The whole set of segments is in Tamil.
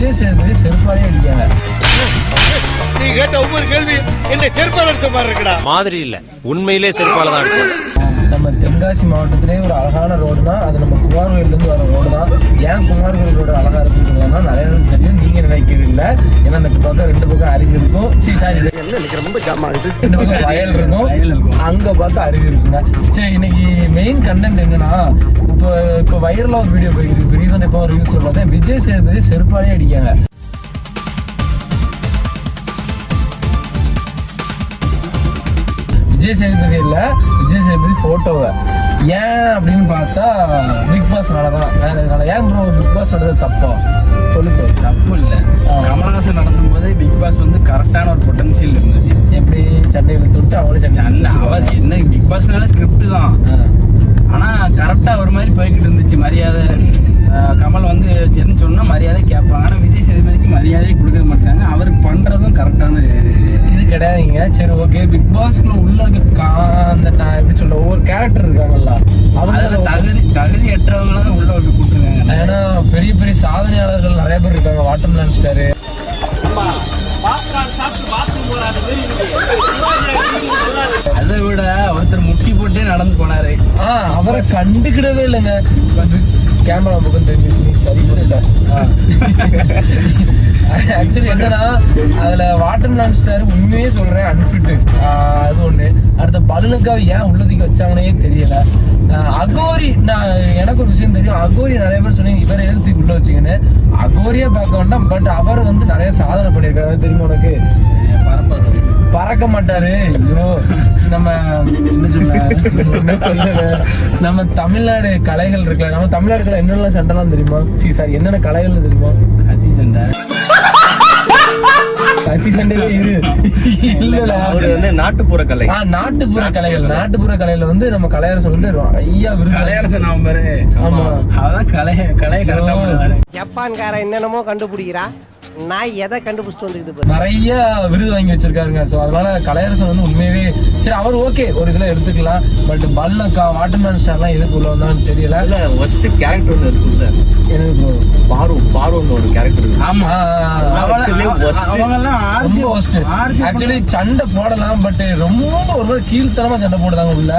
விஜய் சேதுபதி செருப்பாலே அடிக்காங்க. நீ கேட்ட ஒவ்வொரு கேள்வி என்ன செருப்பால அடிச்ச மாதிரி இருக்குடா. மாதிரி இல்ல, உண்மையிலே செருப்பால தான் அடிச்சேன். நம்ம தென்காசி மாவட்டத்திலே ஒரு அழகான ரோடு தான் அது. நம்ம குமார்கோயிலேருந்து வர ரோடு தான். ஏன் குமார்கோயில் ரோடு அழகா இருக்குன்னு சொன்னா நிறைய பேருக்கு தெரியும், நீங்க நினைக்கிறது இல்லை. ஏன்னா அந்த பக்கம் ரெண்டு பக்கம் அருவி இருக்கும், ரெண்டு பக்கம் வயல் இருக்கும், அங்க பார்த்து அருவி இருக்குங்க. சரி, இன்னைக்கு மெயின் கண்டென்ட் என்னன்னா, இப்போ வைரலா ஒரு வீடியோ போயிருக்கு. இப்போ ரீசெண்டாக இப்போ ரீல்ஸ்ல பார்த்தேன், விஜய் சேதுபதி செருப்பாலே அடிக்காங்க. விஜய் சேதுபதி இல்ல, விஜய் சேதுபதி போட்டோவை. ஏன் அப்படின்னு பார்த்தா பிக் பாஸ்னால தான். ஏன் ப்ரோ பிக் பாஸ் நடந்தது தப்பா சொல்லுங்க. தப்பு இல்லை, கமலஹாசன் நடந்தும் போதே பிக் பாஸ் வந்து கரெக்டான ஒரு பொட்டன்சியல் இருந்துச்சு. எப்படி சண்டைகளை தொட்டு அவங்களே சண்டை அல்ல, அவர் என்ன பிக் பாஸ்னால ஸ்கிரிப்ட் தான், ஆனால் கரெக்டாக ஒரு மாதிரி போய்கிட்டு இருந்துச்சு. மரியாதை கமல் வந்து என்ன சொன்னால் மரியாதை கேட்பாங்க, ஆனால் விஜய் சேதுபதிக்கு மரியாதையை கொடுக்க மாட்டாங்க. அவருக்கு பண்ணுறதும் கரெக்டான இது கிடையாதுங்க. சரி, ஓகே, பிக் பாஸ்க்குள்ள உள்ள இருக்க அந்த எப்படி சொல்ற ஒவ்வொரு கேரக்டர் இருக்காங்கல்ல, அவங்க தகுதி எட்டவங்களாம் உள்ள ஒரு கூப்பிட்டுருக்காங்க. ஏன்னா பெரிய பெரிய சாதனையாளர்கள் நிறைய பேர் இருக்காங்க. வாட்டர்மேன் ஸ்டாரு, அதை விட ஒருத்தர் முட்டி போட்டே நடந்து போனாரு. அவரை கண்டுக்கிடவே இல்லைங்க. கேமரா பக்கம் தெரிஞ்சு சரி இல்லை. ஆக்சுவலி என்னன்னா, அதுல வாட்டர்மேன் ஸ்டார் உண்மையே சொல்றேன் அன்ஃபிட்டு, அது ஒண்ணு. அடுத்த பலனுக்காக ஏன் உள்ளதுக்கு வச்சாங்கன்னே தெரியல. அகோரி, நான் எனக்கு ஒரு விஷயம் தெரியும், அகோரி நிறைய பேர் சொன்னீங்க இவரை எதிர்த்து உள்ள வச்சிங்கன்னு. அகோரியே பார்க்க வேண்டாம், பட் அவர் வந்து நிறைய சாதனை பண்ணியிருக்காரு தெரியுமா உனக்கு. பறக்க மாட்டாரு. ஐயோ, நம்ம என்ன சொல்ல நம்ம தமிழ்நாடு கலைகள் இருக்குல்ல, நம்ம தமிழ்நாடு கலை என்னென்ன சண்டைலாம் தெரியுமா? சாரி, என்னென்ன கலைகள் தெரியுமா? கத்தி சண்டை. கத்தி சண்டையில இல்ல, நாட்டுப்புற கலை. நாட்டுப்புற கலைகள். நாட்டுப்புற கலையில வந்து நம்ம கலையரசன் வந்து நிறைய கலையரசன். ஆமா, அதான் கலை ஜப்பான்கார என்னென்னமோ கண்டுபிடிக்கிறா, நான் எதை கண்டுபிடிச்சிட்டு வந்து நிறைய விருது வாங்கி வச்சிருக்காருங்க. ஸோ அதனால கலையரசன் வந்து உண்மையாவே சரி, அவர் ஓகே ஒரு இதுல எடுத்துக்கலாம். பட் பல்லக்கா வாட்டர்மேன் ஸ்டார்லாம் எதுக்கு உள்ள வந்தான்னு தெரியல. ஃபர்ஸ்ட் கேரக்டர் ஒன்று இருக்குல்ல, எனக்கு பாருன்னு ஒரு கேரக்டர். ஆமா, ஆக்சுவலி சண்டை போடலாம், பட் ரொம்ப ஒரு மாதிரி கீழ்த்தனமா சண்டை போடுறாங்க உள்ள.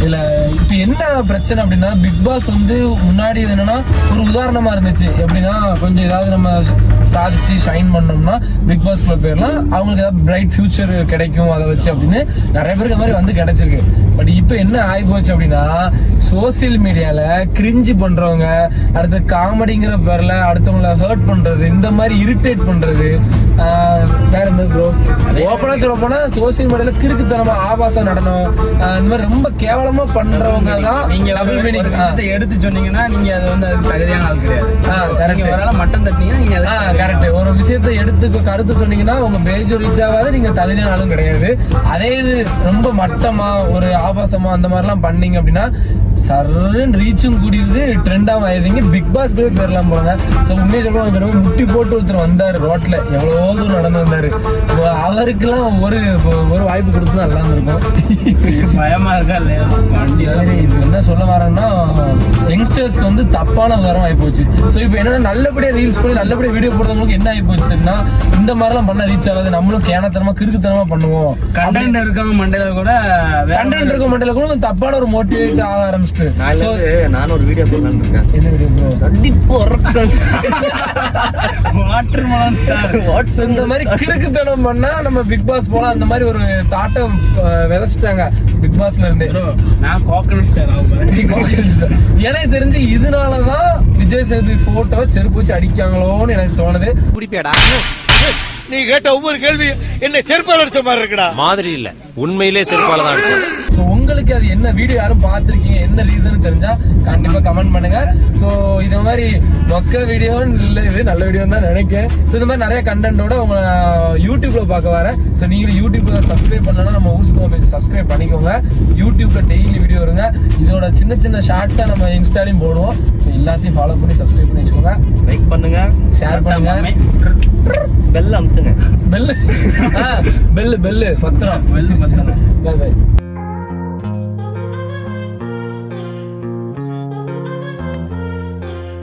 இல்ல இப்ப என்ன பிரச்சனை அப்படின்னா, பிக் பாஸ் வந்து முன்னாடி என்னன்னா ஒரு உதாரணமா இருந்துச்சு. எப்படின்னா, கொஞ்சம் ஏதாவது நம்ம சாதிச்சு ஷைன் பண்ணோம்னா பிக் பாஸ் போயிடலாம், அவங்களுக்கு ஏதாவது பிரைட் ஃபியூச்சர் கிடைக்கும் அதை வச்சு அப்படின்னு நிறைய பேருக்கு மாதிரி வந்து கிடைச்சிருக்கு. பட் இப்போ என்ன ஆகி போச்சு அப்படின்னா, சோசியல் மீடியால கிரிஞ்சு பண்றவங்க, அடுத்து காமெடிங்கிற பேர்ல அடுத்தவங்களை ஹர்ட் பண்றது, இந்த மாதிரி இரிட்டேட் பண்றது, வேற என்ன ப்ரோ ஓப்பனா சொல்ல போனா சோசியல் மீடியால கிறுக்குத்தனமா ஆபாச நடனம், இந்த மாதிரி ரொம்ப கேவலமா பண்றவங்க தான். நீங்க எடுத்து சொன்னீங்கன்னா நீங்க அது வந்து அதுக்கு தகுதியான ஆள் கிடையாது. ஒரு மட்டம் தட்டினீங்கன்னா நீங்க கரெக்ட். ஒரு விஷயத்தை எடுத்து கருத்து சொன்னீங்கன்னா உங்க பேஜ் ரீச் ஆகாது, நீங்க தகுதியான ஆளும் கிடையாது. அதே இது ரொம்ப மட்டமா ஒரு ஆபாசமா அந்த மாதிரிலாம் பண்ணீங்க அப்படின்னா சர்ன்னு ரீச்சும் கூடியது, ட்ரெண்டாகவும் ஆயிருவீங்க. பிக் பாஸ் கூட பேர்லாம் போறாங்க. ஸோ உண்மையை சொல்லுவாங்க, முட்டி போட்டு ஒருத்தர் வந்தாரு ரோட்ல, எவ்வளோ தூரம் நடந்து வந்தாரு. அவருக்கெல்லாம் ஒரு வாய்ப்பு கொடுத்து நல்லா இருந்திருக்கும். பயமா இருக்கா இல்லையா? என்ன சொல்ல வரேன்னா, யங்ஸ்டர்ஸ்க்கு வந்து தப்பான உதாரணம் ஆகி போச்சு. ஸோ இப்போ என்னன்னா, நல்லபடியா ரீல்ஸ் பண்ணி நல்லபடியா வீடியோ போடுறவங்களுக்கு என்ன ஆகி போச்சுன்னா, இந்த மாதிரிலாம் பண்ண ரீச் ஆகாது, நம்மளும் கேனத்தனமா கிறுக்குத்தனமா பண்ணுவோம். கண்டென்ட் இருக்கவங்க மண்டையில கூட தப்பான ஒரு மோட்டிவேட் ஆக ஆரம்பிச்சிட்டு நான் ஒரு வீடியோ போடலான்னு இருக்கேன். என்ன வீடியோ ப்ரோ? வாட்டர்மேன் ஸ்டார் இந்த மாதிரி கிறுக்குத்தனம் பண்ணா நம்ம பிக் பாஸ் போலாம், அந்த மாதிரி ஒரு தாட்டம் விதைச்சிட்டாங்க பிக் பாஸ்ல இருந்து. நான் கோகனட் ஸ்டார் எனக்கு தெரிஞ்சு இதனாலதான் விஜய் சேதுபதி போட்டோ செருப்பு வச்சு அடிக்காங்களோன்னு எனக்கு தோணுது. குடிப்பேடா, நீ கேட்ட ஒவ்வொரு கேள்வி என்ன செருப்பால அடிச்ச மாதிரி இருக்குடா. மாதிரி இல்ல, உண்மையிலே செருப்பால தான் அடிச்சேன். உங்களுக்கு அது என்ன வீடியோ யாரும் பார்த்துருக்கீங்க, என்ன ரீசன் தெரிஞ்சா கண்டிப்பா கமெண்ட் பண்ணுங்க. ஸோ இந்த மாதிரி மொக்க வீடியோன்னு இல்லை, இது நல்ல வீடியோ தான் நினைக்கிறேன். ஸோ இந்த மாதிரி நிறைய கண்டென்ட்டோட உங்க யூடியூப்ல பார்க்க வரேன். ஸோ நீங்களும் யூடியூப்ல சப்ஸ்கிரைப் பண்ணலாம், நம்ம ஊர்ஸ்க்கு பேஜ் சப்ஸ்கிரைப் பண்ணிக்கோங்க. யூடியூப்ல டெய்லி வீடியோ வருங்க. இதோட சின்ன சின்ன ஷார்ட்ஸா நம்ம இன்ஸ்டாலையும் போடுவோம். ஸோ எல்லாத்தையும் ஃபாலோ பண்ணி சப்ஸ்கிரைப் பண்ணி வச்சுக்கோங்க. லைக் பண்ணுங்க, ஷேர் பண்ணுங்க, பெல் அமுத்துங்க. பெல்லு பத்திரம். Bye by.